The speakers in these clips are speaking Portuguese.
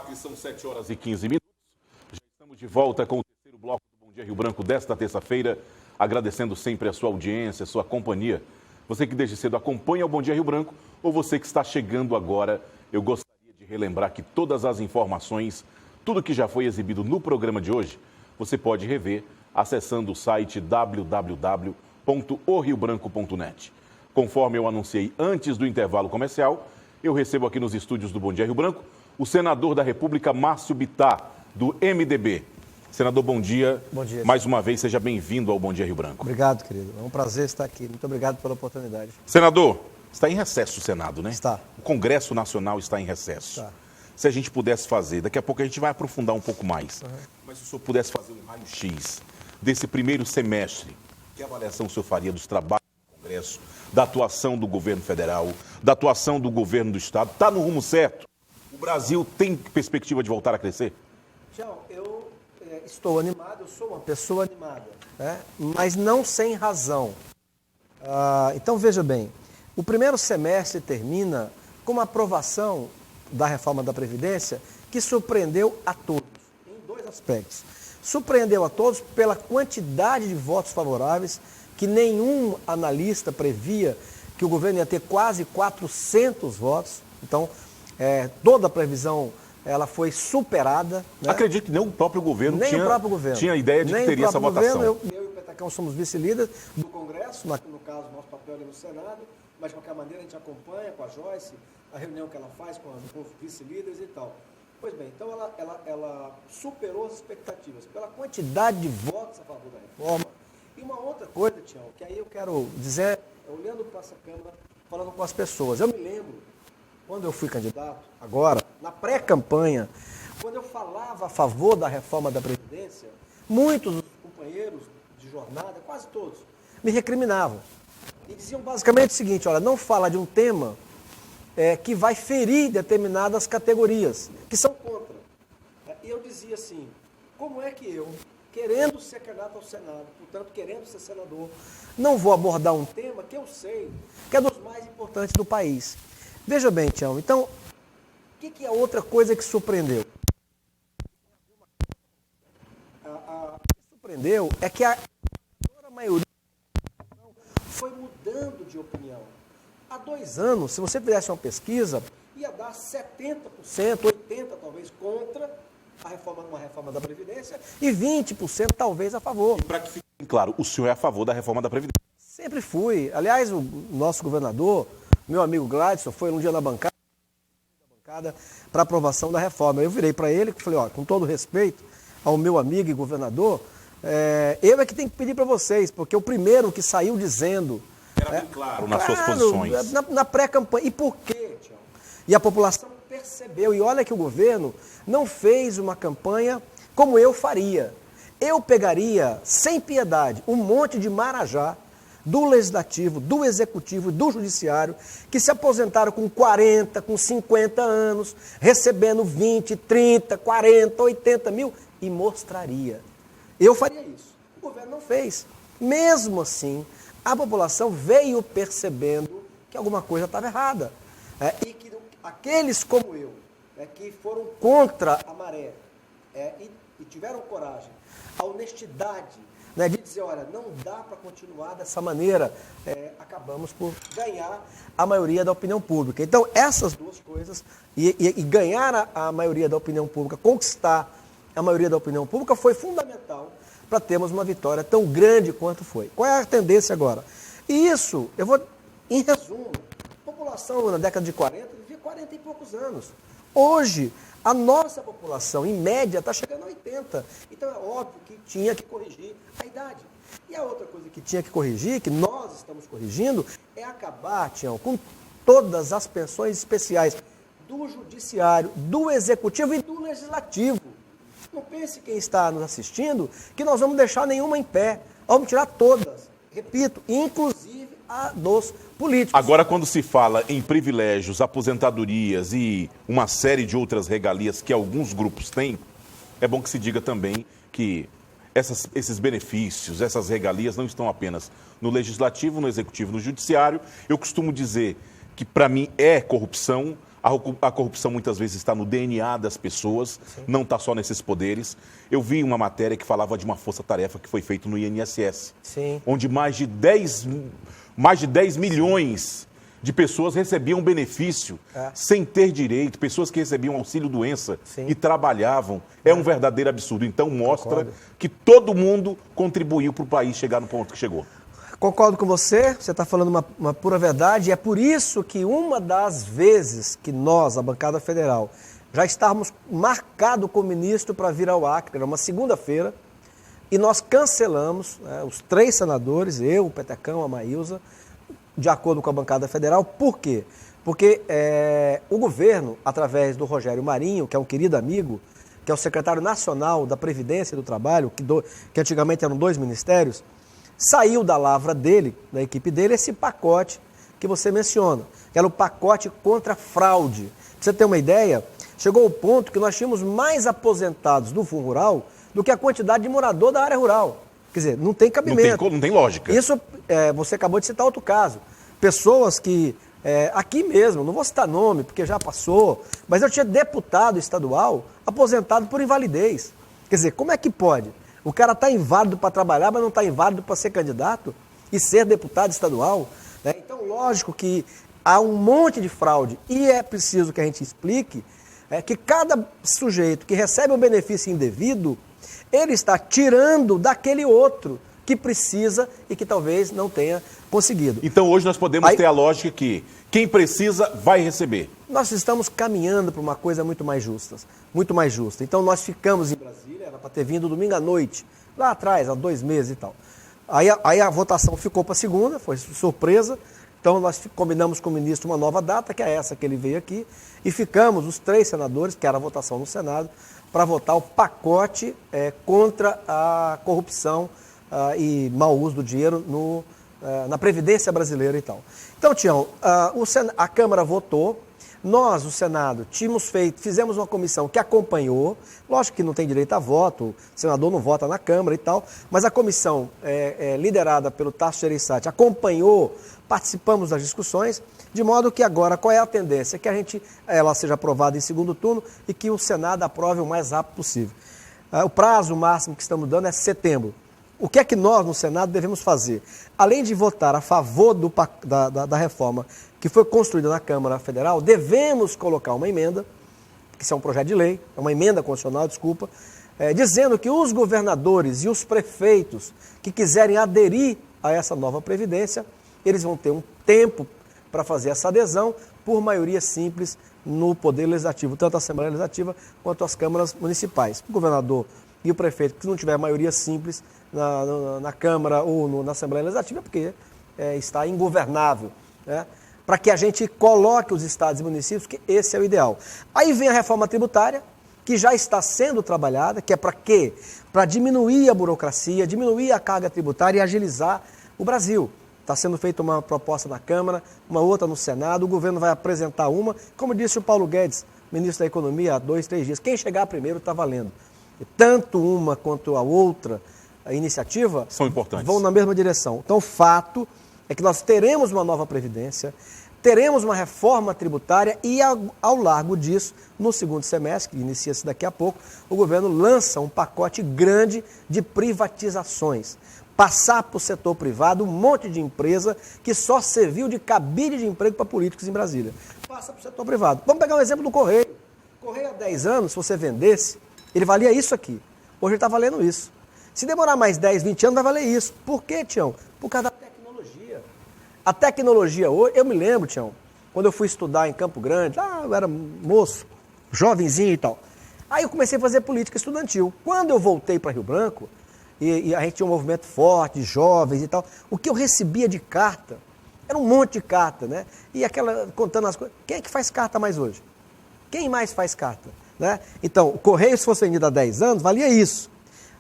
Acre, são 7h15. Já estamos de volta com o terceiro bloco do Bom Dia Rio Branco desta terça-feira, agradecendo sempre a sua audiência, a sua companhia. Você que desde cedo acompanha o Bom Dia Rio Branco ou você que está chegando agora, eu gostaria de relembrar que todas as informações, tudo que já foi exibido no programa de hoje, você pode rever acessando o site www.oriobranco.net. Conforme eu anunciei antes do intervalo comercial, eu recebo aqui nos estúdios do Bom Dia Rio Branco o senador da República, Márcio Bittar, do MDB. Senador, bom dia. Bom dia. Mais uma vez, seja bem-vindo ao Bom Dia Rio Branco. Obrigado, querido. É um prazer estar aqui. Muito obrigado pela oportunidade. Senador, está em recesso o Senado, né? Está. O Congresso Nacional está em recesso. Está. Se a gente pudesse fazer, daqui a pouco a gente vai aprofundar um pouco mais, mas se o senhor pudesse fazer um raio-x desse primeiro semestre, que avaliação o senhor faria dos trabalhos do Congresso, da atuação do governo federal, da atuação do governo do Estado? Está no rumo certo? O Brasil tem perspectiva de voltar a crescer? Tião, eu estou animado, eu sou uma pessoa animada, né? Mas não sem razão. Então, veja bem, o primeiro semestre termina com uma aprovação da reforma da Previdência que surpreendeu a todos, em dois aspectos. Surpreendeu a todos pela quantidade de votos favoráveis, que nenhum analista previa que o governo ia ter quase 400 votos. Então, toda a previsão ela foi superada. Né? Acredito que nem o próprio governo tinha a ideia de que teria essa votação. Eu e o Petacão somos vice-líderes do Congresso, no caso, nosso papel ali no Senado, mas de qualquer maneira a gente acompanha com a Joyce a reunião que ela faz com os vice-líderes e tal. Pois bem, então ela superou as expectativas pela quantidade de votos a favor da reforma. E uma outra coisa, Tião, que aí eu quero dizer, olhando para essa câmera, falando com as pessoas. Eu me lembro, quando eu fui candidato, agora, na pré-campanha, quando eu falava a favor da reforma da Previdência, muitos dos companheiros de jornada, quase todos, me recriminavam. E diziam basicamente o seguinte: olha, não fala de um tema que vai ferir determinadas categorias, que são contra. E eu dizia assim, como é que eu, querendo ser candidato ao Senado, portanto, querendo ser senador, não vou abordar um tema que eu sei que é dos mais importantes do país? Veja bem, Tião, então, o que é outra coisa que surpreendeu? O que surpreendeu é que a maioria foi mudando de opinião. Há 2 anos, se você fizesse uma pesquisa, ia dar 70%, 80% talvez, contra uma reforma da Previdência e 20% talvez a favor. E para que fique claro, o senhor é a favor da reforma da Previdência? Sempre fui. Aliás, o nosso governador, meu amigo Gladson, foi um dia na bancada para aprovação da reforma. Eu virei para ele e falei, ó, com todo respeito ao meu amigo e governador, eu é que tenho que pedir para vocês, porque o primeiro que saiu dizendo... Era bem claro nas suas posições. Na pré-campanha. E por quê, Tião? E a população percebeu. E olha que o governo não fez uma campanha como eu faria. Eu pegaria, sem piedade, um monte de marajá do Legislativo, do Executivo e do Judiciário, que se aposentaram com 40, com 50 anos, recebendo 20, 30, 40, 80 mil, e mostraria. Eu faria isso. O governo não fez. Mesmo assim, a população veio percebendo que alguma coisa estava errada. E que aqueles como eu, que foram contra a maré e tiveram coragem, a honestidade, de dizer, olha, não dá para continuar dessa maneira, acabamos por ganhar a maioria da opinião pública. Então, essas duas coisas, e ganhar a maioria da opinião pública, conquistar a maioria da opinião pública, foi fundamental para termos uma vitória tão grande quanto foi. Qual é a tendência agora? E isso, eu vou, em resumo, a população na década de 40 vivia 40 e poucos anos. Hoje, a nossa população, em média, está chegando a 80. Então, é óbvio que tinha que corrigir a idade. E a outra coisa que tinha que corrigir, que nós estamos corrigindo, é acabar, Tião, com todas as pensões especiais do Judiciário, do Executivo e do Legislativo. Não pense quem está nos assistindo que nós vamos deixar nenhuma em pé. Vamos tirar todas. Repito, inclusive a dos políticos. Agora, quando se fala em privilégios, aposentadorias e uma série de outras regalias que alguns grupos têm, é bom que se diga também que esses benefícios, essas regalias não estão apenas no Legislativo, no Executivo, no Judiciário. Eu costumo dizer que, para mim, é corrupção A corrupção muitas vezes está no DNA das pessoas, não está só nesses poderes. Eu vi uma matéria que falava de uma força-tarefa que foi feita no INSS, onde mais de 10 milhões de pessoas recebiam benefício sem ter direito, pessoas que recebiam auxílio-doença e trabalhavam. É um verdadeiro absurdo. Então mostra que todo mundo contribuiu para o país chegar no ponto que chegou. Concordo com você está falando uma pura verdade, e é por isso que uma das vezes que nós, a bancada federal, já estávamos marcados com o ministro para vir ao Acre, era uma segunda-feira, e nós cancelamos, os 3 senadores, eu, o Petecão, a Maílza, de acordo com a bancada federal. Por quê? Porque o governo, através do Rogério Marinho, que é um querido amigo, que é o secretário nacional da Previdência e do Trabalho, que antigamente eram 2 ministérios, saiu da lavra dele, da equipe dele, esse pacote que você menciona, que era o pacote contra a fraude. Pra você ter uma ideia, chegou ao ponto que nós tínhamos mais aposentados do Fundo Rural do que a quantidade de morador da área rural. Quer dizer, não tem cabimento. Não tem lógica. Isso, você acabou de citar outro caso. Pessoas que, aqui mesmo, não vou citar nome, porque já passou, mas eu tinha deputado estadual aposentado por invalidez. Quer dizer, como é que pode? O cara está inválido para trabalhar, mas não está inválido para ser candidato e ser deputado estadual, né? Então, lógico que há um monte de fraude, e é preciso que a gente explique que cada sujeito que recebe um benefício indevido, ele está tirando daquele outro que precisa e que talvez não tenha conseguido. Então hoje nós podemos ter a lógica que quem precisa vai receber. Nós estamos caminhando para uma coisa muito mais justa, muito mais justa. Então nós ficamos em Brasília, era para ter vindo domingo à noite, lá atrás, há 2 meses e tal. Aí a votação ficou para segunda, foi surpresa. Então nós combinamos com o ministro uma nova data, que é essa que ele veio aqui, e ficamos, os 3 senadores, que era a votação no Senado, para votar o pacote contra a corrupção e mau uso do dinheiro na Previdência brasileira e tal. Então, Tião, a Câmara votou, nós, o Senado, fizemos uma comissão que acompanhou, lógico que não tem direito a voto, o senador não vota na Câmara e tal, mas a comissão liderada pelo Tasso Gereissati acompanhou, participamos das discussões, de modo que agora, qual é a tendência? Que ela seja aprovada em segundo turno e que o Senado aprove o mais rápido possível. O prazo máximo que estamos dando é setembro. O que é que nós, no Senado, devemos fazer? Além de votar a favor da reforma que foi construída na Câmara Federal, devemos colocar uma emenda, que isso é um projeto de lei, é uma emenda constitucional, desculpa, dizendo que os governadores e os prefeitos que quiserem aderir a essa nova Previdência, eles vão ter um tempo para fazer essa adesão por maioria simples no Poder Legislativo, tanto a Assembleia Legislativa quanto as câmaras municipais. O governador e o prefeito, que não tiver maioria simples na Câmara ou na Assembleia Legislativa, porque está ingovernável, né? Para que a gente coloque os estados e municípios, que esse é o ideal. Aí vem a reforma tributária, que já está sendo trabalhada, que é para quê? Para diminuir a burocracia, diminuir a carga tributária e agilizar o Brasil. Está sendo feita uma proposta na Câmara, uma outra no Senado, o governo vai apresentar uma, como disse o Paulo Guedes, ministro da Economia, há 2, 3 dias, quem chegar primeiro está valendo. E tanto uma quanto a outra iniciativa são importantes, vão na mesma direção. Então, o fato é que nós teremos uma nova Previdência, teremos uma reforma tributária e, ao largo disso, no segundo semestre, que inicia-se daqui a pouco, o governo lança um pacote grande de privatizações. Passar para o setor privado um monte de empresa que só serviu de cabide de emprego para políticos em Brasília. Passa para o setor privado. Vamos pegar um exemplo do Correio. O Correio, há 10 anos, se você vendesse, ele valia isso aqui. Hoje ele está valendo isso. Se demorar mais 10, 20 anos, vai valer isso. Por quê, Tião? Por causa da tecnologia. A tecnologia hoje, eu me lembro, Tião, quando eu fui estudar em Campo Grande, eu era moço, jovenzinho e tal. Aí eu comecei a fazer política estudantil. Quando eu voltei para Rio Branco, e a gente tinha um movimento forte, de jovens e tal, o que eu recebia de carta, era um monte de carta, né? E aquela, contando as coisas. Quem é que faz carta mais hoje? Quem mais faz carta? Né? Então, o Correio, se fosse vendido há 10 anos, valia isso.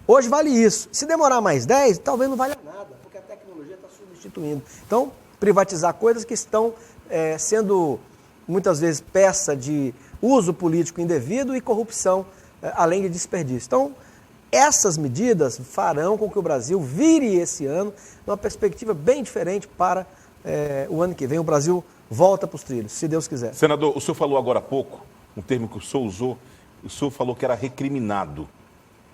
Hoje vale isso. Se demorar mais 10, talvez não valha nada, porque a tecnologia está substituindo. Então, privatizar coisas que estão sendo, muitas vezes, peça de uso político indevido e corrupção, além de desperdício. Então, essas medidas farão com que o Brasil vire esse ano numa perspectiva bem diferente para o ano que vem. O Brasil volta para os trilhos, se Deus quiser. Senador, o senhor falou agora há pouco, um termo que o senhor usou, o senhor falou que era recriminado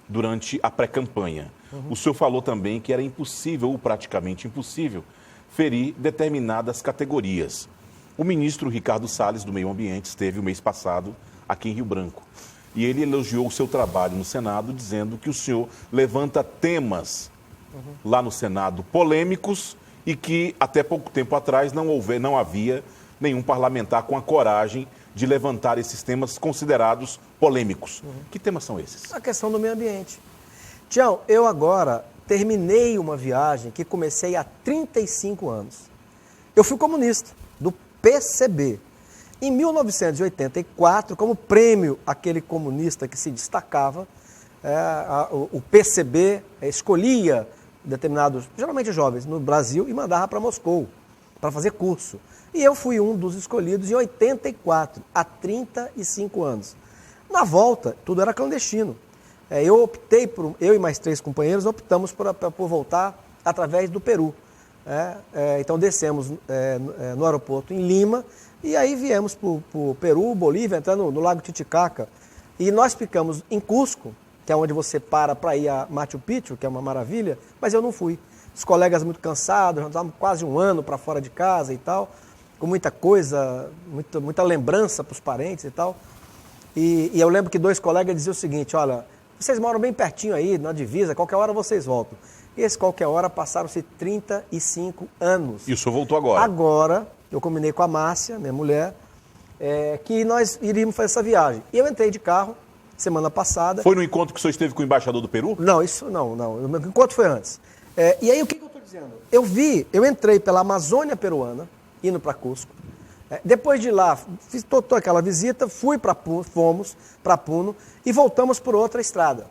durante a pré-campanha. O senhor falou também que era impossível, ou praticamente impossível, ferir determinadas categorias. O ministro Ricardo Salles, do Meio Ambiente, esteve o mês passado aqui em Rio Branco. E ele elogiou o seu trabalho no Senado, dizendo que o senhor levanta temas lá no Senado polêmicos e que até pouco tempo atrás não havia nenhum parlamentar com a coragem de levantar esses temas considerados polêmicos. Que temas são esses? A questão do meio ambiente. Tião, eu agora terminei uma viagem que comecei há 35 anos. Eu fui comunista, do PCB. Em 1984, como prêmio àquele comunista que se destacava, o PCB escolhia determinados, geralmente jovens, no Brasil e mandava para Moscou, para fazer curso. E eu fui um dos escolhidos em 84, há 35 anos. Na volta, tudo era clandestino. Eu e mais 3 companheiros, optamos por voltar através do Peru. Então descemos no aeroporto em Lima e aí viemos para o Peru, Bolívia, entrando no Lago Titicaca. E nós ficamos em Cusco, que é onde você para ir a Machu Picchu, que é uma maravilha, mas eu não fui. Os colegas muito cansados, já estávamos quase um ano para fora de casa e tal, com muita coisa, muita lembrança para os parentes e tal. E eu lembro que 2 colegas diziam o seguinte: olha, vocês moram bem pertinho aí, na divisa, qualquer hora vocês voltam. E esse qualquer hora passaram-se 35 anos. E o senhor voltou agora? Agora, eu combinei com a Márcia, minha mulher, que nós iríamos fazer essa viagem. E eu entrei de carro semana passada. Foi no encontro que o senhor esteve com o embaixador do Peru? Não, isso não. O meu encontro foi antes. E aí, o que eu estou dizendo? Eu entrei pela Amazônia peruana, indo para Cusco. Depois de lá, fiz toda aquela visita, fomos para Puno e voltamos por outra estrada,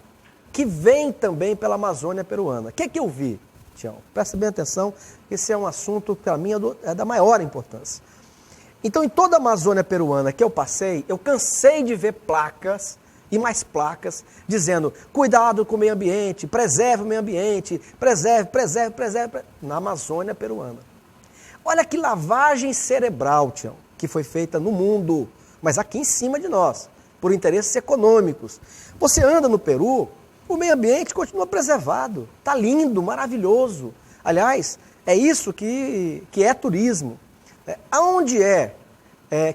que vem também pela Amazônia peruana. O que eu vi, Tião? Presta bem atenção, esse é um assunto que para mim é da maior importância. Então, em toda a Amazônia peruana que eu passei, eu cansei de ver placas e mais placas dizendo: cuidado com o meio ambiente, preserve o meio ambiente, preserve, na Amazônia peruana. Olha que lavagem cerebral, Tião, que foi feita no mundo, mas aqui em cima de nós, por interesses econômicos. Você anda no Peru, o meio ambiente continua preservado, está lindo, maravilhoso. Aliás, é isso que é turismo. Aonde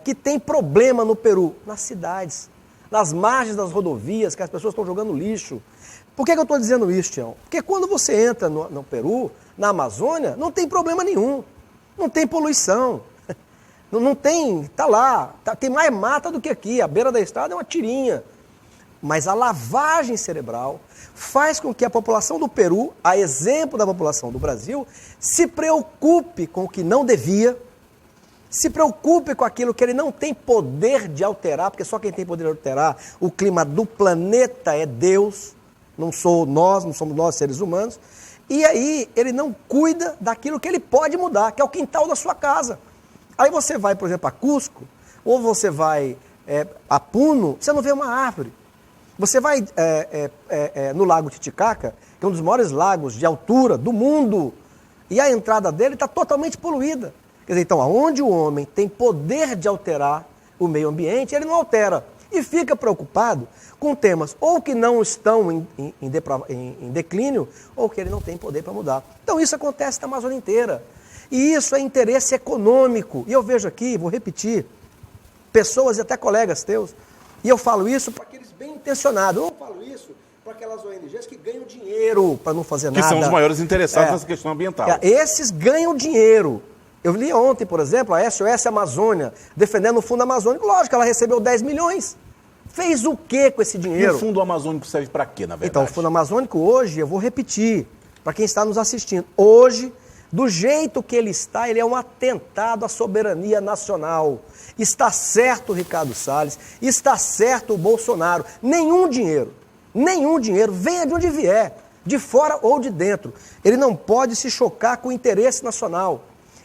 que tem problema no Peru? Nas cidades, nas margens das rodovias, que as pessoas estão jogando lixo. Por que eu estou dizendo isso, Tião? Porque quando você entra no Peru, na Amazônia, não tem problema nenhum. Não tem poluição, não tem, está lá, tem mais mata do que aqui, a beira da estrada é uma tirinha. Mas a lavagem cerebral faz com que a população do Peru, a exemplo da população do Brasil, se preocupe com o que não devia, se preocupe com aquilo que ele não tem poder de alterar, porque só quem tem poder de alterar o clima do planeta é Deus, não somos nós seres humanos. E aí ele não cuida daquilo que ele pode mudar, que é o quintal da sua casa. Aí você vai, por exemplo, a Cusco, ou você vai a Puno, você não vê uma árvore. Você vai no Lago Titicaca, que é um dos maiores lagos de altura do mundo, e a entrada dele está totalmente poluída. Quer dizer, então, aonde o homem tem poder de alterar o meio ambiente, ele não altera. E fica preocupado com temas ou que não estão em declínio, ou que ele não tem poder para mudar. Então isso acontece na Amazônia inteira. E isso é interesse econômico. E eu vejo aqui, vou repetir, pessoas e até colegas teus, e eu falo isso para aqueles bem intencionados. Eu não falo isso para aquelas ONGs que ganham dinheiro para não fazer nada. Que são os maiores interessados nessa questão ambiental. Esses ganham dinheiro. Eu li ontem, por exemplo, a SOS Amazônia defendendo o Fundo Amazônico. Lógico, ela recebeu 10 milhões. Fez o que com esse dinheiro? E o Fundo Amazônico serve para quê, na verdade? Então, o Fundo Amazônico hoje, eu vou repetir, para quem está nos assistindo, hoje, do jeito que ele está, ele é um atentado à soberania nacional. Está certo o Ricardo Salles, está certo o Bolsonaro. Nenhum dinheiro, venha de onde vier, de fora ou de dentro. Ele não pode se chocar com o interesse nacional.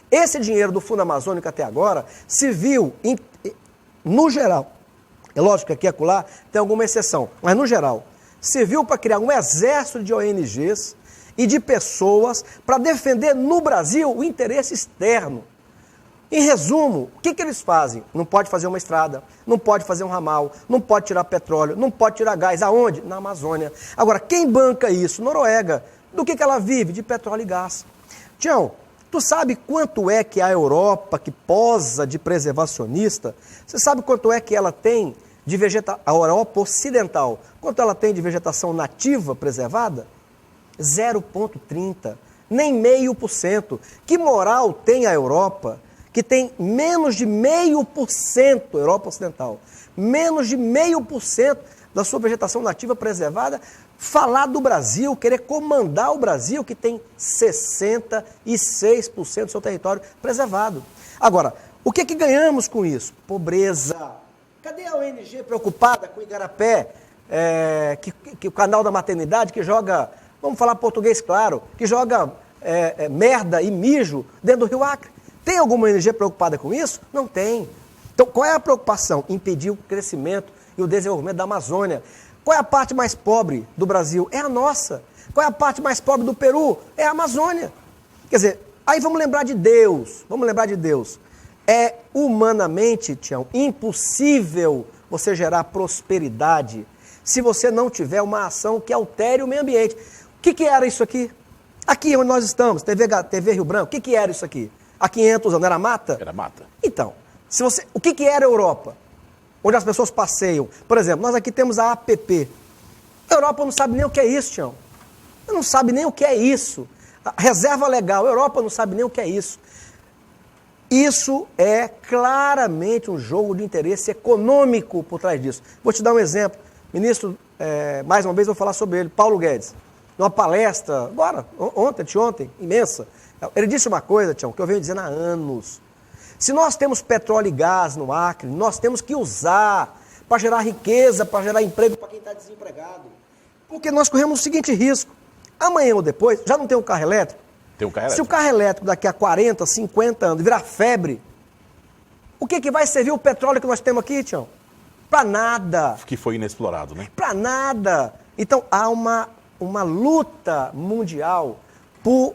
Esse dinheiro do Fundo Amazônico até agora se viu, no geral, é lógico que aqui e acolá tem alguma exceção, mas no geral, serviu para criar um exército de ONGs e de pessoas para defender no Brasil o interesse externo. Em resumo, o que eles fazem? Não pode fazer uma estrada, não pode fazer um ramal, não pode tirar petróleo, não pode tirar gás. Aonde? Na Amazônia. Agora, quem banca isso? Noruega. Do que ela vive? De petróleo e gás. Tião, tu sabe quanto é que a Europa, que posa de preservacionista, você sabe quanto é que ela tem de vegetação, a Europa Ocidental, quanto ela tem de vegetação nativa preservada? 0,30%, nem 0,5%. Que moral tem a Europa, que tem menos de 0,5%, Europa Ocidental, menos de 0,5% da sua vegetação nativa preservada, falar do Brasil, querer comandar o Brasil, que tem 66% do seu território preservado. Agora, o que ganhamos com isso? Pobreza. Cadê a ONG preocupada com o Igarapé, que o canal da maternidade, que joga, vamos falar português claro, que joga merda e mijo dentro do Rio Acre? Tem alguma ONG preocupada com isso? Não tem. Então, qual é a preocupação? Impedir o crescimento e o desenvolvimento da Amazônia. Qual é a parte mais pobre do Brasil? É a nossa. Qual é a parte mais pobre do Peru? É a Amazônia. Quer dizer, aí vamos lembrar de Deus. Vamos lembrar de Deus. É humanamente, Tião, impossível você gerar prosperidade se você não tiver uma ação que altere o meio ambiente. O que era isso aqui? Aqui onde nós estamos, TV Rio Branco, o que era isso aqui? Há 500 anos era mata? Era mata. Então, o que era a Europa? Onde as pessoas passeiam. Por exemplo, nós aqui temos a APP. A Europa não sabe nem o que é isso, Tião. Não sabe nem o que é isso. A reserva legal, a Europa não sabe nem o que é isso. Isso é claramente um jogo de interesse econômico por trás disso. Vou te dar um exemplo. Ministro, mais uma vez vou falar sobre ele, Paulo Guedes. Numa palestra, agora, ontem, imensa. Ele disse uma coisa, Tião, que eu venho dizendo há anos. Se nós temos petróleo e gás no Acre, nós temos que usar para gerar riqueza, para gerar emprego para quem está desempregado. Porque nós corremos o seguinte risco. Amanhã ou depois, já não tem um carro elétrico? Tem um carro elétrico. Se o carro elétrico daqui a 40, 50 anos virar febre, o que vai servir o petróleo que nós temos aqui, Tião? Para nada. Que foi inexplorado, né? Para nada. Então, há uma luta mundial por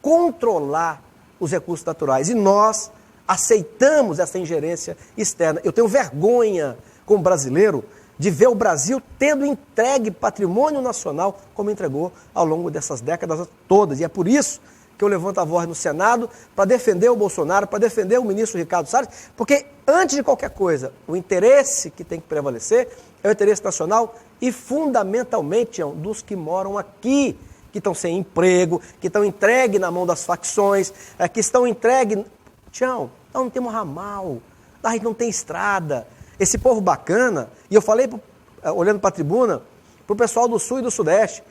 controlar os recursos naturais. E nós aceitamos essa ingerência externa. Eu tenho vergonha, como brasileiro, de ver o Brasil tendo entregue patrimônio nacional como entregou ao longo dessas décadas todas. E é por isso que eu levanto a voz no Senado para defender o Bolsonaro, para defender o ministro Ricardo Salles, porque, antes de qualquer coisa, o interesse que tem que prevalecer é o interesse nacional e, fundamentalmente, dos que moram aqui, que estão sem emprego, que estão entregues na mão das facções, que estão entregues... Tião, nós não temos ramal, a gente não tem estrada. Esse povo bacana, e eu falei, olhando para a tribuna, para o pessoal do Sul e do Sudeste,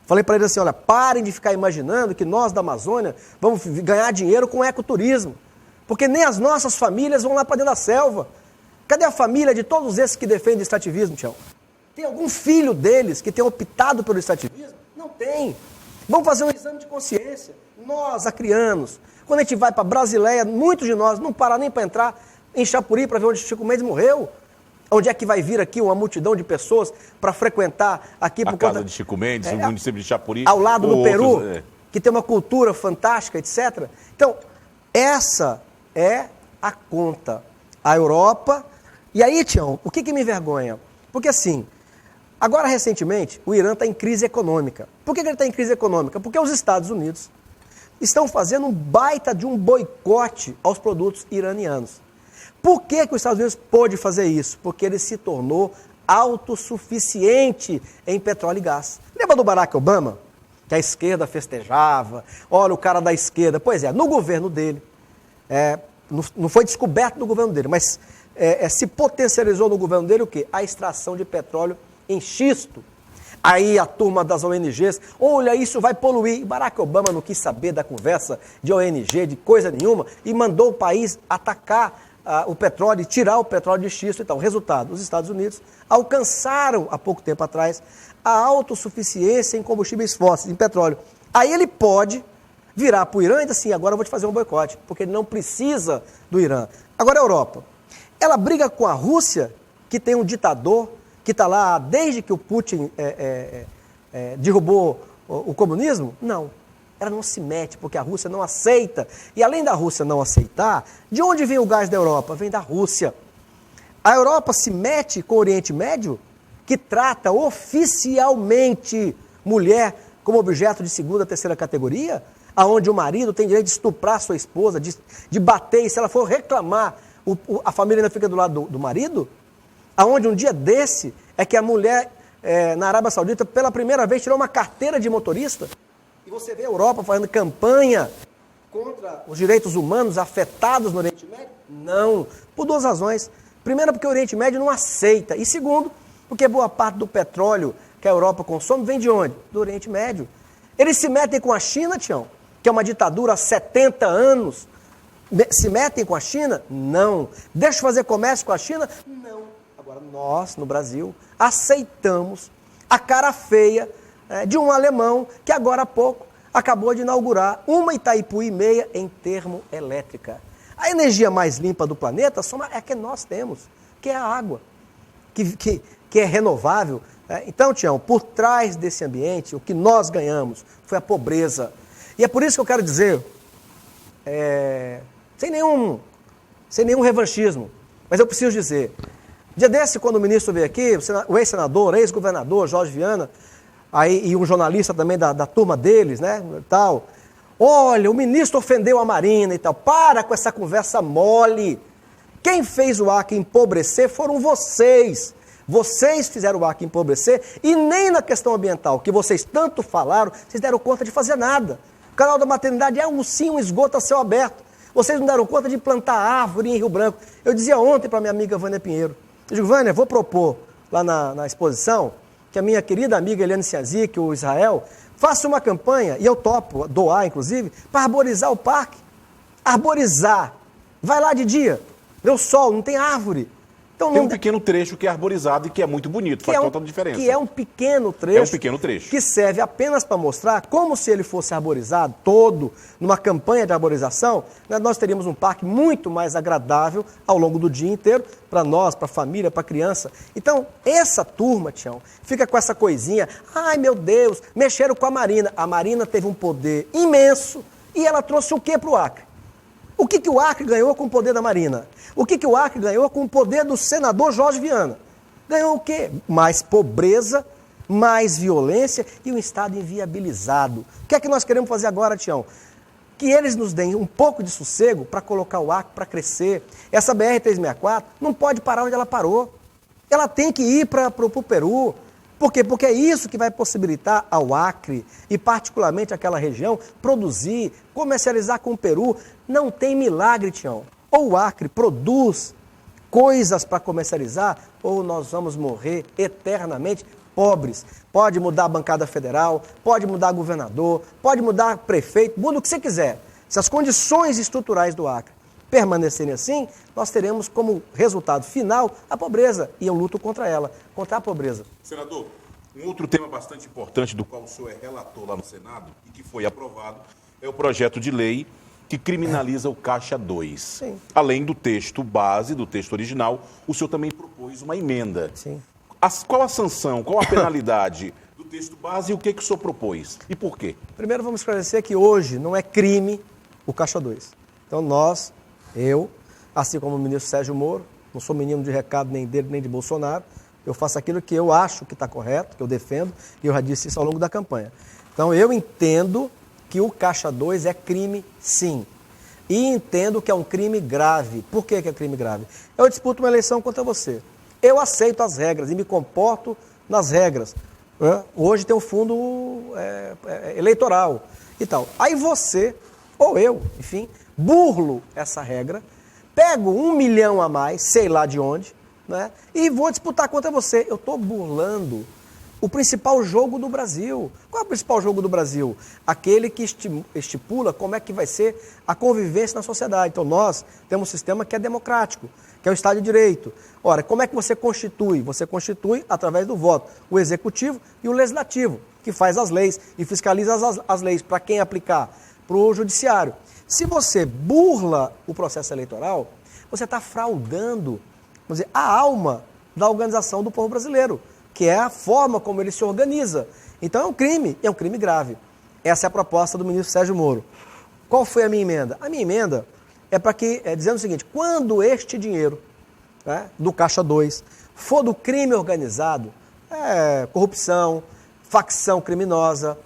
falei para eles assim, olha, parem de ficar imaginando que nós da Amazônia vamos ganhar dinheiro com ecoturismo, porque nem as nossas famílias vão lá para dentro da selva. Cadê a família de todos esses que defendem o extrativismo, Tião? Tem algum filho deles que tem optado pelo extrativismo? Não tem. Vamos fazer um exame de consciência. Nós, acrianos, quando a gente vai para Brasileia, muitos de nós não param nem para entrar em Chapuri para ver onde Chico Mendes morreu. Onde é que vai vir aqui uma multidão de pessoas para frequentar aqui a casa de Chico Mendes, no município de Chapuri. Ao lado do Peru, que tem uma cultura fantástica, etc. Então, essa é a conta. A Europa... E aí, Tião, o que me envergonha? Porque assim, agora recentemente, o Irã está em crise econômica. Por que ele está em crise econômica? Porque os Estados Unidos estão fazendo um baita de um boicote aos produtos iranianos. Por que os Estados Unidos pôde fazer isso? Porque ele se tornou autossuficiente em petróleo e gás. Lembra do Barack Obama? Que a esquerda festejava, olha o cara da esquerda. Pois é, no governo dele, não foi descoberto no governo dele, mas se potencializou no governo dele o quê? A extração de petróleo em xisto. Aí a turma das ONGs, olha, isso vai poluir. E Barack Obama não quis saber da conversa de ONG, de coisa nenhuma, e mandou o país atacar o petróleo, tirar o petróleo de xisto e tal. Resultado, os Estados Unidos alcançaram, há pouco tempo atrás, a autossuficiência em combustíveis fósseis, em petróleo. Aí ele pode virar para o Irã e dizer assim, agora eu vou te fazer um boicote, porque ele não precisa do Irã. Agora a Europa, ela briga com a Rússia, que tem um ditador, que está lá desde que o Putin derrubou o comunismo? Não. ela não se mete, porque a Rússia não aceita. E além da Rússia não aceitar, de onde vem o gás da Europa? Vem da Rússia. A Europa se mete com o Oriente Médio, que trata oficialmente mulher como objeto de segunda, terceira categoria, aonde o marido tem direito de estuprar sua esposa, de bater, e se ela for reclamar, a família ainda fica do lado do marido, aonde um dia desse é que a mulher na Arábia Saudita, pela primeira vez, tirou uma carteira de motorista, e você vê a Europa fazendo campanha contra os direitos humanos afetados no Oriente Médio? Não, por duas razões. Primeiro, porque o Oriente Médio não aceita, e segundo, porque boa parte do petróleo que a Europa consome vem de onde? Do Oriente Médio. Eles se metem com a China, Tião, que é uma ditadura há 70 anos. Se metem com a China? Não. Deixa fazer comércio com a China? Não. Agora, nós, no Brasil, aceitamos a cara feia de um alemão que agora há pouco acabou de inaugurar uma Itaipu e meia em termoelétrica. A energia mais limpa do planeta é a que nós temos, que é a água, que é renovável. Então, Tião, por trás desse ambiente, o que nós ganhamos foi a pobreza. E é por isso que eu quero dizer, sem nenhum revanchismo, mas eu preciso dizer, dia desse, quando o ministro veio aqui, o ex-senador, ex-governador Jorge Viana, e um jornalista também da turma deles, né, tal, olha, o ministro ofendeu a Marina e tal, para com essa conversa mole. Quem fez o Acre empobrecer foram vocês. Vocês fizeram o Acre empobrecer e nem na questão ambiental, que vocês tanto falaram, vocês deram conta de fazer nada. O canal da maternidade é um esgoto a céu aberto. Vocês não deram conta de plantar árvore em Rio Branco. Eu dizia ontem para minha amiga Vânia Pinheiro, eu digo, Vânia, vou propor lá na exposição que a minha querida amiga Eliane Ciazic, o Israel, faça uma campanha, e eu topo, doar inclusive, para arborizar o parque. Arborizar. Vai lá de dia, vê o sol, não tem árvore. Então, tem um pequeno trecho que é arborizado e que é muito bonito, faz total diferença. Que é um pequeno trecho. É um pequeno trecho. Que serve apenas para mostrar como se ele fosse arborizado todo, numa campanha de arborização, né, nós teríamos um parque muito mais agradável ao longo do dia inteiro, para nós, para a família, para a criança. Então, essa turma, Tião, fica com essa coisinha, ai meu Deus, mexeram com a Marina. A Marina teve um poder imenso e ela trouxe o que para o Acre? O que o Acre ganhou com o poder da Marina? O que o Acre ganhou com o poder do senador Jorge Viana? Ganhou o quê? Mais pobreza, mais violência e um Estado inviabilizado. O que é que nós queremos fazer agora, Tião? Que eles nos deem um pouco de sossego para colocar o Acre para crescer. Essa BR-364 não pode parar onde ela parou. Ela tem que ir para o Peru. Por quê? Porque é isso que vai possibilitar ao Acre, e particularmente aquela região, produzir, comercializar com o Peru. Não tem milagre, Tião. Ou o Acre produz coisas para comercializar, ou nós vamos morrer eternamente pobres. Pode mudar a bancada federal, pode mudar governador, pode mudar prefeito, muda o que você quiser. Se as condições estruturais do Acre permanecerem assim, nós teremos como resultado final a pobreza, e eu luto contra ela, contra a pobreza. Senador, um outro tema bastante importante do qual o senhor é relator lá no Senado e que foi aprovado é o projeto de lei que criminaliza o Caixa 2. Sim. Além do texto base, do texto original, o senhor também propôs uma emenda. Sim. Qual a sanção, qual a penalidade do texto base e o que o senhor propôs? E por quê? Primeiro vamos esclarecer que hoje não é crime o Caixa 2. Então eu, assim como o ministro Sérgio Moro, não sou menino de recado nem dele nem de Bolsonaro, eu faço aquilo que eu acho que está correto, que eu defendo, e eu já disse isso ao longo da campanha. Então eu entendo que o Caixa 2 é crime, sim. E entendo que é um crime grave. Por que é crime grave? Eu disputo uma eleição contra você. Eu aceito as regras e me comporto nas regras. Hoje tem um fundo eleitoral e tal. Aí você, ou eu, enfim, burlo essa regra, pego 1 milhão a mais, sei lá de onde, né, e vou disputar contra você. Eu estou burlando o principal jogo do Brasil. Qual é o principal jogo do Brasil? Aquele que estipula como é que vai ser a convivência na sociedade. Então nós temos um sistema que é democrático, que é o Estado de Direito. Ora, como é que você constitui? Você constitui através do voto o Executivo e o Legislativo, que faz as leis e fiscaliza as leis. Para quem aplicar? Para o Judiciário. Se você burla o processo eleitoral, você está fraudando, vamos dizer, a alma da organização do povo brasileiro, que é a forma como ele se organiza. Então é um crime grave. Essa é a proposta do ministro Sérgio Moro. Qual foi a minha emenda? A minha emenda é dizendo o seguinte: quando este dinheiro, né, do Caixa 2 for do crime organizado, corrupção, facção criminosa,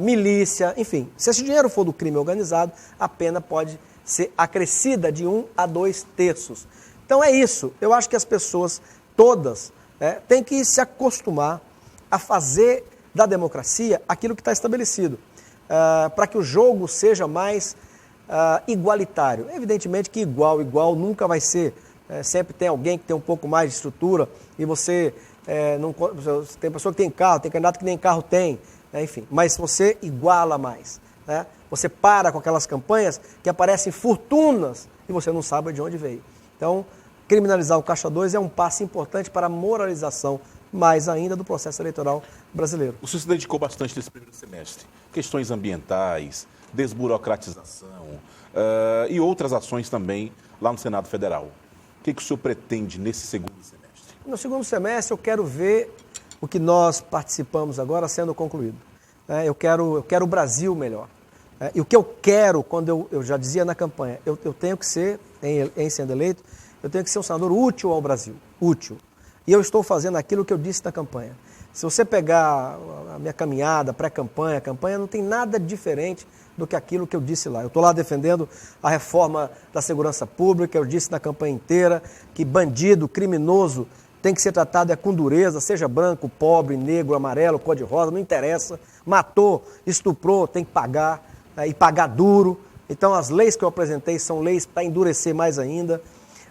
milícia, enfim, se esse dinheiro for do crime organizado, a pena pode ser acrescida de 1 a 2 terços. Então é isso. Eu acho que as pessoas todas têm que se acostumar a fazer da democracia aquilo que está estabelecido, para que o jogo seja mais igualitário. Evidentemente que igual nunca vai ser. Sempre tem alguém que tem um pouco mais de estrutura e você não tem pessoa que tem carro, tem candidato que nem carro tem, enfim. Mas você iguala mais, né? Você para com aquelas campanhas que aparecem fortunas e você não sabe de onde veio. Então, criminalizar o Caixa 2 é um passo importante para a moralização, mais ainda, do processo eleitoral brasileiro. O senhor se dedicou bastante nesse primeiro semestre. Questões ambientais, desburocratização e outras ações também lá no Senado Federal. O que o senhor pretende nesse segundo semestre? No segundo semestre eu quero ver o que nós participamos agora sendo concluído. Eu quero o Brasil melhor. E o que eu quero, quando eu já dizia na campanha, eu tenho que ser, em sendo eleito, eu tenho que ser um senador útil ao Brasil, útil. E eu estou fazendo aquilo que eu disse na campanha. Se você pegar a minha caminhada, pré-campanha, campanha, não tem nada diferente do que aquilo que eu disse lá. Eu estou lá defendendo a reforma da segurança pública, eu disse na campanha inteira que bandido, criminoso, tem que ser tratado com dureza, seja branco, pobre, negro, amarelo, cor-de-rosa, não interessa. Matou, estuprou, tem que pagar, e pagar duro. Então as leis que eu apresentei são leis para endurecer mais ainda.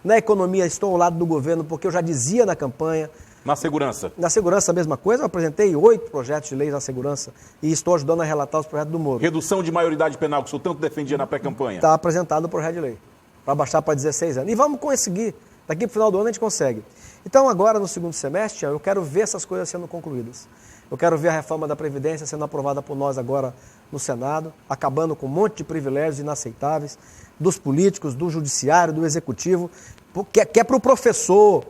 Na economia estou ao lado do governo porque eu já dizia na campanha. Na segurança? Na segurança a mesma coisa, eu apresentei 8 projetos de leis na segurança e estou ajudando a relatar os projetos do Moro. Redução de maioridade penal, que o senhor tanto defendia na pré-campanha. Está apresentado no projeto de lei, para baixar para 16 anos. E vamos conseguir, daqui para o final do ano a gente consegue. Então agora no segundo semestre eu quero ver essas coisas sendo concluídas. Eu quero ver a reforma da Previdência sendo aprovada por nós agora no Senado, acabando com um monte de privilégios inaceitáveis dos políticos, do judiciário, do executivo, que é para o professor,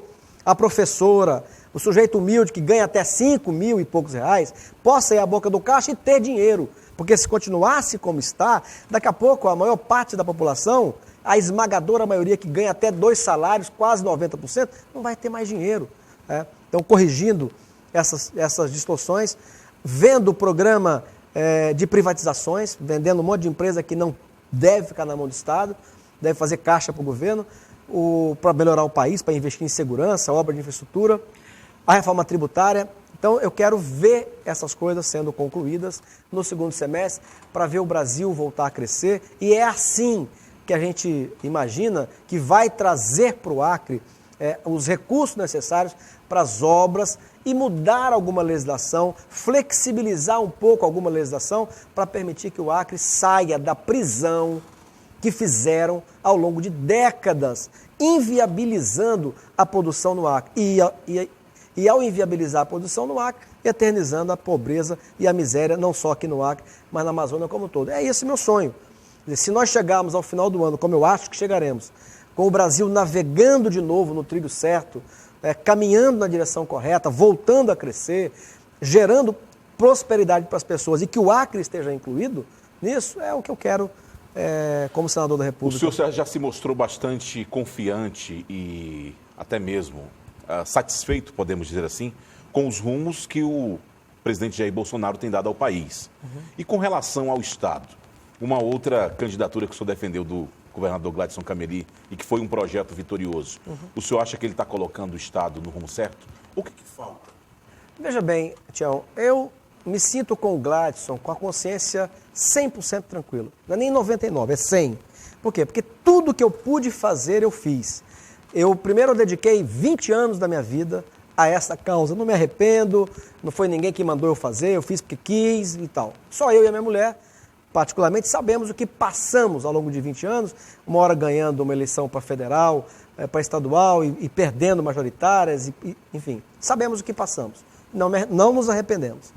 a professora, o sujeito humilde que ganha até 5 mil e poucos reais, possa ir à boca do caixa e ter dinheiro. Porque se continuasse como está, daqui a pouco a maior parte da população, a esmagadora maioria que ganha até 2 salários, quase 90%, não vai ter mais dinheiro. Então, corrigindo essas distorções, vendo o programa de privatizações, vendendo um monte de empresa que não deve ficar na mão do Estado, deve fazer caixa para o governo, para melhorar o país, para investir em segurança, obra de infraestrutura, a reforma tributária. Então, eu quero ver essas coisas sendo concluídas no segundo semestre para ver o Brasil voltar a crescer. E é assim que a gente imagina que vai trazer para o Acre os recursos necessários para as obras e mudar alguma legislação, flexibilizar um pouco alguma legislação para permitir que o Acre saia da prisão que fizeram ao longo de décadas, inviabilizando a produção no Acre. E ao inviabilizar a produção no Acre, eternizando a pobreza e a miséria, não só aqui no Acre, mas na Amazônia como um todo. É esse meu sonho. Se nós chegarmos ao final do ano, como eu acho que chegaremos, com o Brasil navegando de novo no trilho certo, caminhando na direção correta, voltando a crescer, gerando prosperidade para as pessoas e que o Acre esteja incluído nisso, é o que eu quero como senador da República. O senhor já se mostrou bastante confiante e até mesmo satisfeito, podemos dizer assim, com os rumos que o presidente Jair Bolsonaro tem dado ao país. Uhum. E com relação ao Estado, uma outra candidatura que o senhor defendeu do governador Gladson Cameli e que foi um projeto vitorioso, o senhor acha que ele está colocando o Estado no rumo certo? O que falta? Veja bem, Tião, eu me sinto com o Gladson com a consciência 100% tranquila. Não é nem 99, é 100. Por quê? Porque tudo que eu pude fazer, eu fiz. Primeiro eu dediquei 20 anos da minha vida a essa causa. Não me arrependo, não foi ninguém que mandou eu fazer, eu fiz porque quis e tal. Só eu e a minha mulher, particularmente, sabemos o que passamos ao longo de 20 anos, uma hora ganhando uma eleição para federal, para estadual e perdendo majoritárias, enfim, sabemos o que passamos. Não nos arrependemos.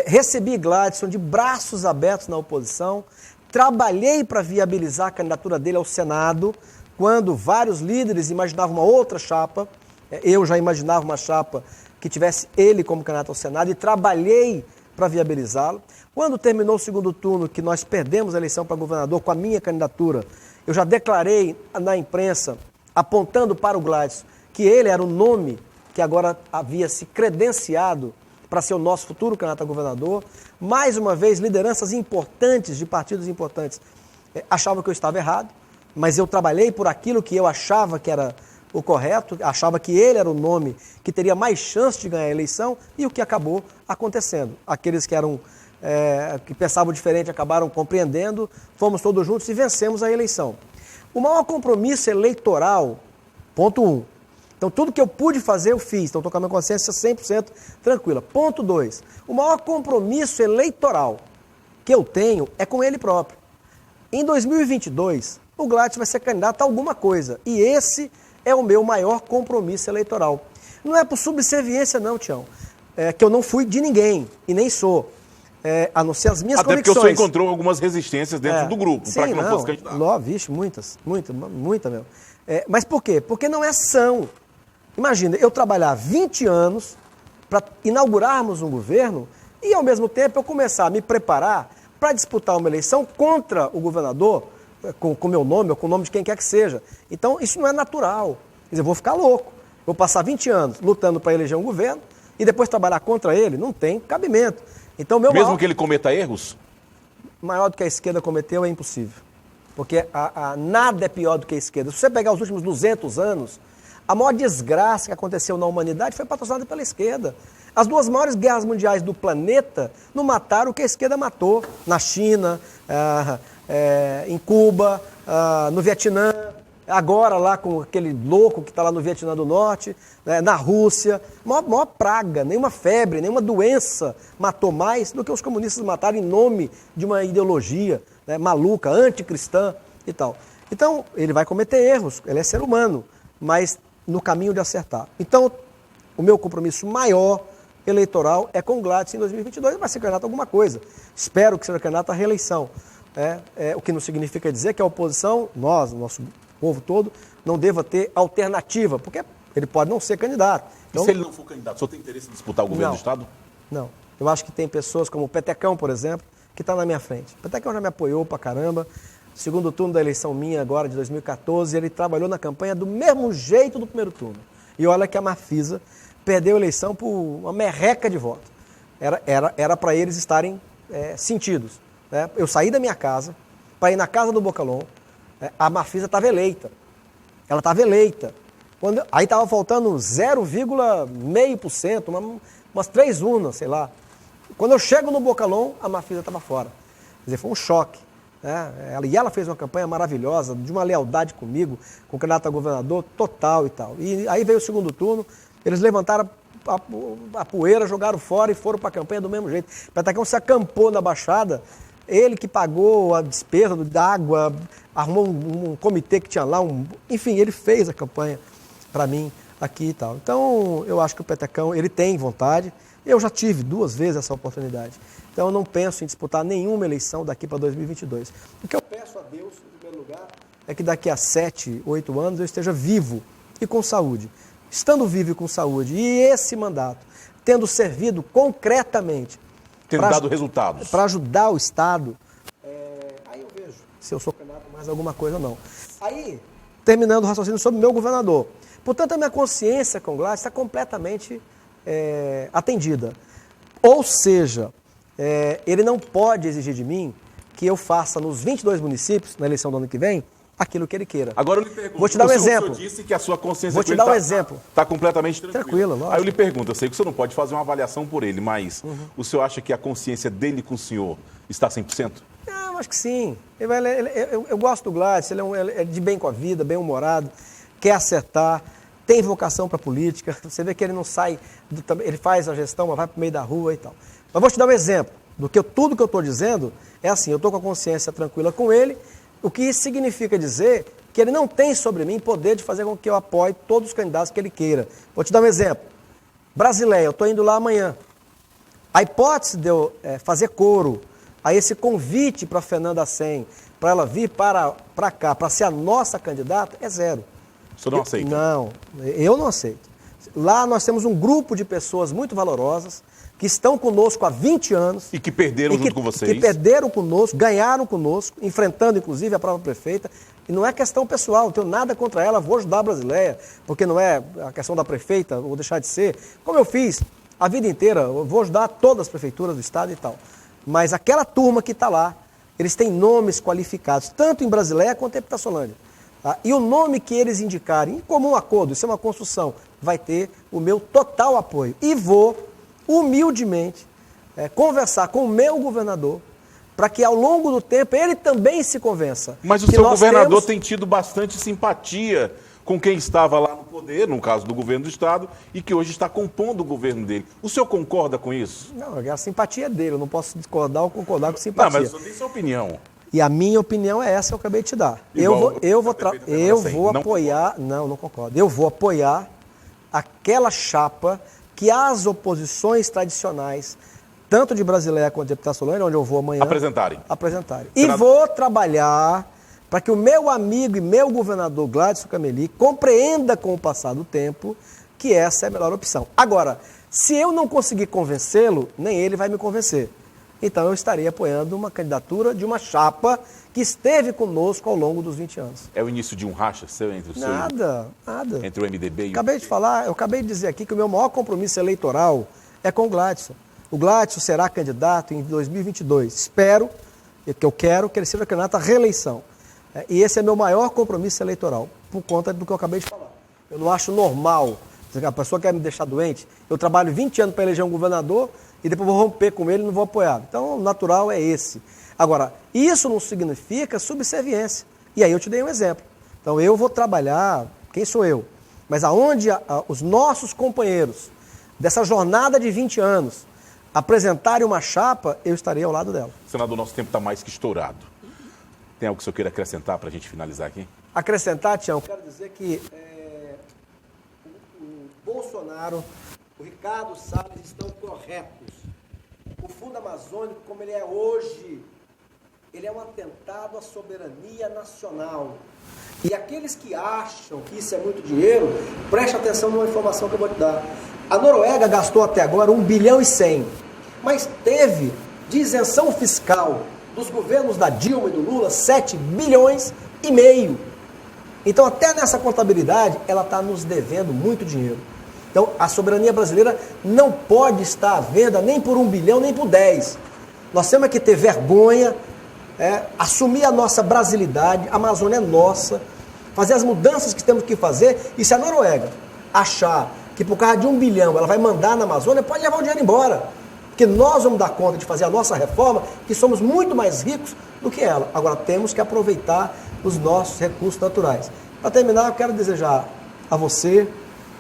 Recebi Gladson de braços abertos na oposição, trabalhei para viabilizar a candidatura dele ao Senado, quando vários líderes imaginavam uma outra chapa, eu já imaginava uma chapa que tivesse ele como candidato ao Senado e trabalhei para viabilizá-lo. Quando terminou o segundo turno, que nós perdemos a eleição para governador com a minha candidatura, eu já declarei na imprensa, apontando para o Gladson, que ele era o nome que agora havia se credenciado para ser o nosso futuro candidato a governador. Mais uma vez, lideranças importantes, de partidos importantes, achavam que eu estava errado, mas eu trabalhei por aquilo que eu achava que era o correto, achava que ele era o nome que teria mais chance de ganhar a eleição, e o que acabou acontecendo. Aqueles que que pensavam diferente acabaram compreendendo, fomos todos juntos e vencemos a eleição. O maior compromisso eleitoral, ponto 1. Então, tudo que eu pude fazer, eu fiz. Então, estou com a minha consciência 100% tranquila. Ponto 2. O maior compromisso eleitoral que eu tenho é com ele próprio. Em 2022, o Gladson vai ser candidato a alguma coisa. E esse é o meu maior compromisso eleitoral. Não é por subserviência, não, Tião. Que eu não fui de ninguém, e nem sou. A não ser as minhas convicções. Até porque o senhor encontrou algumas resistências dentro do grupo, para que não fosse candidato. Vixe, muita mesmo. Mas por quê? Porque não é ação. Imagina, eu trabalhar 20 anos para inaugurarmos um governo e, ao mesmo tempo, eu começar a me preparar para disputar uma eleição contra o governador, com o meu nome ou com o nome de quem quer que seja. Então, isso não é natural. Quer dizer, eu vou ficar louco. Vou passar 20 anos lutando para eleger um governo e depois trabalhar contra ele. Não tem cabimento. Então, mesmo que ele cometa erros? Maior do que a esquerda cometeu é impossível. Porque nada é pior do que a esquerda. Se você pegar os últimos 200 anos, a maior desgraça que aconteceu na humanidade foi patrocinada pela esquerda. As duas maiores guerras mundiais do planeta não mataram o que a esquerda matou. Na China, em Cuba, no Vietnã, agora lá com aquele louco que está lá no Vietnã do Norte, na Rússia. Maior praga, nenhuma febre, nenhuma doença matou mais do que os comunistas mataram em nome de uma ideologia maluca, anticristã e tal. Então, ele vai cometer erros, ele é ser humano, mas no caminho de acertar. Então, o meu compromisso maior eleitoral é com o Gladson em 2022, vai ser candidato a alguma coisa. Espero que seja candidato à reeleição. O que não significa dizer que a oposição, nós, o nosso povo todo, não deva ter alternativa, porque ele pode não ser candidato. Então, e se ele não for candidato, o senhor tem interesse em disputar o governo do Estado? Não. Eu acho que tem pessoas como o Petecão, por exemplo, que está na minha frente. O Petecão já me apoiou pra caramba. Segundo turno da eleição minha agora, de 2014, ele trabalhou na campanha do mesmo jeito do primeiro turno. E olha que a Marfisa perdeu a eleição por uma merreca de voto. Era para eles estarem sentidos. Eu saí da minha casa para ir na casa do Bocalon. A Marfisa estava eleita. Ela estava eleita. Aí estava faltando 0,5%, umas 3 urnas, sei lá. Quando eu chego no Bocalon, a Marfisa estava fora. Quer dizer, foi um choque. Ela fez uma campanha maravilhosa, de uma lealdade comigo, com o candidato a governador total e tal. E aí veio o segundo turno, eles levantaram a poeira, jogaram fora e foram para a campanha do mesmo jeito. O Petecão se acampou na Baixada, ele que pagou a despesa da água, arrumou um comitê que tinha lá, enfim, ele fez a campanha para mim aqui e tal. Então, eu acho que o Petecão, ele tem vontade. Eu já tive 2 vezes essa oportunidade. Então, eu não penso em disputar nenhuma eleição daqui para 2022. O que eu peço a Deus, em primeiro lugar, é que daqui a 7, 8 anos eu esteja vivo e com saúde. Estando vivo e com saúde, e esse mandato, tendo servido concretamente, tendo dado resultados, para ajudar o Estado, aí eu vejo se eu sou candidato a mais alguma coisa ou não. Aí, terminando o raciocínio sobre o meu governador. Portanto, a minha consciência com o Gladson está completamente atendida. Ou seja, ele não pode exigir de mim que eu faça nos 22 municípios, na eleição do ano que vem, aquilo que ele queira. Agora eu lhe pergunto, vou te dar um exemplo. O senhor disse que a sua consciência vou te dar um exemplo. Está completamente tranquila. Lógico. Aí eu lhe pergunto, eu sei que o senhor não pode fazer uma avaliação por ele, mas o senhor acha que a consciência dele com o senhor está 100%? Não, acho que sim. Eu gosto do Gladson, ele é de bem com a vida, bem-humorado, quer acertar, tem vocação para política. Você vê que ele não sai, ele faz a gestão, mas vai para o meio da rua e tal. Mas vou te dar um exemplo. Tudo que eu estou dizendo é assim, eu estou com a consciência tranquila com ele, o que isso significa dizer que ele não tem sobre mim poder de fazer com que eu apoie todos os candidatos que ele queira. Vou te dar um exemplo. Brasileia, eu estou indo lá amanhã. A hipótese de eu fazer coro a esse convite para a Fernanda Sen, para ela vir para cá, para ser a nossa candidata, é zero. O senhor não aceita? Não, eu não aceito. Lá nós temos um grupo de pessoas muito valorosas, que estão conosco há 20 anos. E que perderam junto com vocês. Que perderam conosco, ganharam conosco, enfrentando inclusive a própria prefeita. E não é questão pessoal, não tenho nada contra ela, vou ajudar a Brasileia, porque não é a questão da prefeita, vou deixar de ser. Como eu fiz a vida inteira, eu vou ajudar todas as prefeituras do estado e tal. Mas aquela turma que está lá, eles têm nomes qualificados, tanto em Brasileia quanto em Epitaciolândia. Tá? E o nome que eles indicarem, em comum acordo, isso é uma construção, vai ter o meu total apoio. E vou, humildemente, conversar com o meu governador, para que ao longo do tempo ele também se convença. Mas o seu governador tem tido bastante simpatia com quem estava lá no poder, no caso do governo do estado, e que hoje está compondo o governo dele. O senhor concorda com isso? Não, a simpatia é dele, eu não posso discordar ou concordar com simpatia. Não, mas o senhor tem sua opinião. E a minha opinião é essa que eu acabei de te dar. Eu vou apoiar... Não concordo. Eu vou apoiar aquela chapa que as oposições tradicionais, tanto de Brasileia quanto de Epitaciolândia, onde eu vou amanhã... Apresentarem. E vou trabalhar para que o meu amigo e meu governador Gladson Cameli compreenda com o passar do tempo que essa é a melhor opção. Agora, se eu não conseguir convencê-lo, nem ele vai me convencer. Então eu estarei apoiando uma candidatura de uma chapa que esteve conosco ao longo dos 20 anos. É o início de um racha seu entre o seu... Nada. Entre o MDB e eu acabei de dizer aqui que o meu maior compromisso eleitoral é com o Gladson. O Gladson será candidato em 2022. Espero, que eu quero que ele seja candidato à reeleição. E esse é meu maior compromisso eleitoral, por conta do que eu acabei de falar. Eu não acho normal, se a pessoa quer me deixar doente, eu trabalho 20 anos para eleger um governador e depois vou romper com ele e não vou apoiar. Então, o natural é esse. Agora, isso não significa subserviência. E aí eu te dei um exemplo. Então, eu vou trabalhar, quem sou eu? Mas aonde os nossos companheiros dessa jornada de 20 anos apresentarem uma chapa, eu estarei ao lado dela. Senador, nosso tempo está mais que estourado. Tem algo que o senhor queira acrescentar para a gente finalizar aqui? Acrescentar, Tião, quero dizer que o Bolsonaro, o Ricardo Salles estão corretos. O Fundo Amazônico, como ele é hoje, ele é um atentado à soberania nacional. E aqueles que acham que isso é muito dinheiro, preste atenção numa informação que eu vou te dar. A Noruega gastou até agora 1 bilhão e 100, mas teve de isenção fiscal dos governos da Dilma e do Lula 7 bilhões e meio. Então, até nessa contabilidade, ela está nos devendo muito dinheiro. Então, a soberania brasileira não pode estar à venda nem por 1 bilhão, nem por 10. Nós temos que ter vergonha, assumir a nossa brasilidade, a Amazônia é nossa, fazer as mudanças que temos que fazer. E se a Noruega achar que por causa de 1 bilhão ela vai mandar na Amazônia, pode levar o dinheiro embora. Porque nós vamos dar conta de fazer a nossa reforma, que somos muito mais ricos do que ela. Agora, temos que aproveitar os nossos recursos naturais. Para terminar, eu quero desejar a você,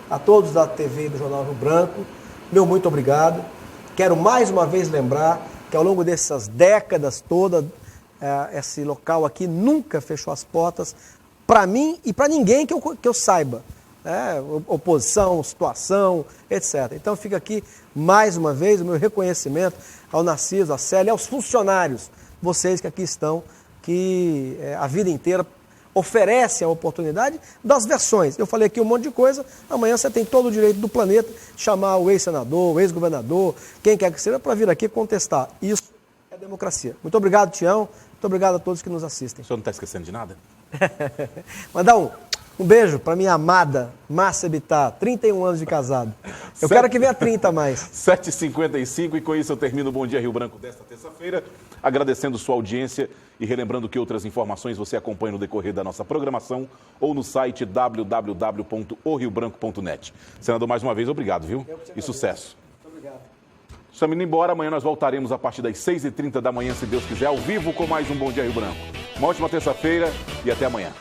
a todos da TV e do Jornal Rio Branco, meu muito obrigado. Quero mais uma vez lembrar que ao longo dessas décadas todas, esse local aqui nunca fechou as portas para mim e para ninguém que eu saiba. Oposição, situação, etc. Então fica aqui mais uma vez o meu reconhecimento ao Narciso, à Célia, aos funcionários, vocês que aqui estão, que a vida inteira oferecem a oportunidade das versões. Eu falei aqui um monte de coisa, amanhã você tem todo o direito do planeta de chamar o ex-senador, o ex-governador, quem quer que seja, para vir aqui contestar. Isso é democracia. Muito obrigado, Tião. Muito obrigado a todos que nos assistem. O senhor não está esquecendo de nada? Mandar um beijo para minha amada Márcia Bittar, 31 anos de casado. Eu quero que venha 30 mais. 7h55 e com isso eu termino o Bom Dia Rio Branco desta terça-feira, agradecendo sua audiência e relembrando que outras informações você acompanha no decorrer da nossa programação ou no site www.oriobranco.net. Senador, mais uma vez, obrigado, viu? E sucesso. Muito obrigado. Estamos indo embora, amanhã nós voltaremos a partir das 6h30 da manhã, se Deus quiser, ao vivo com mais um Bom Dia Rio Branco. Uma ótima terça-feira e até amanhã.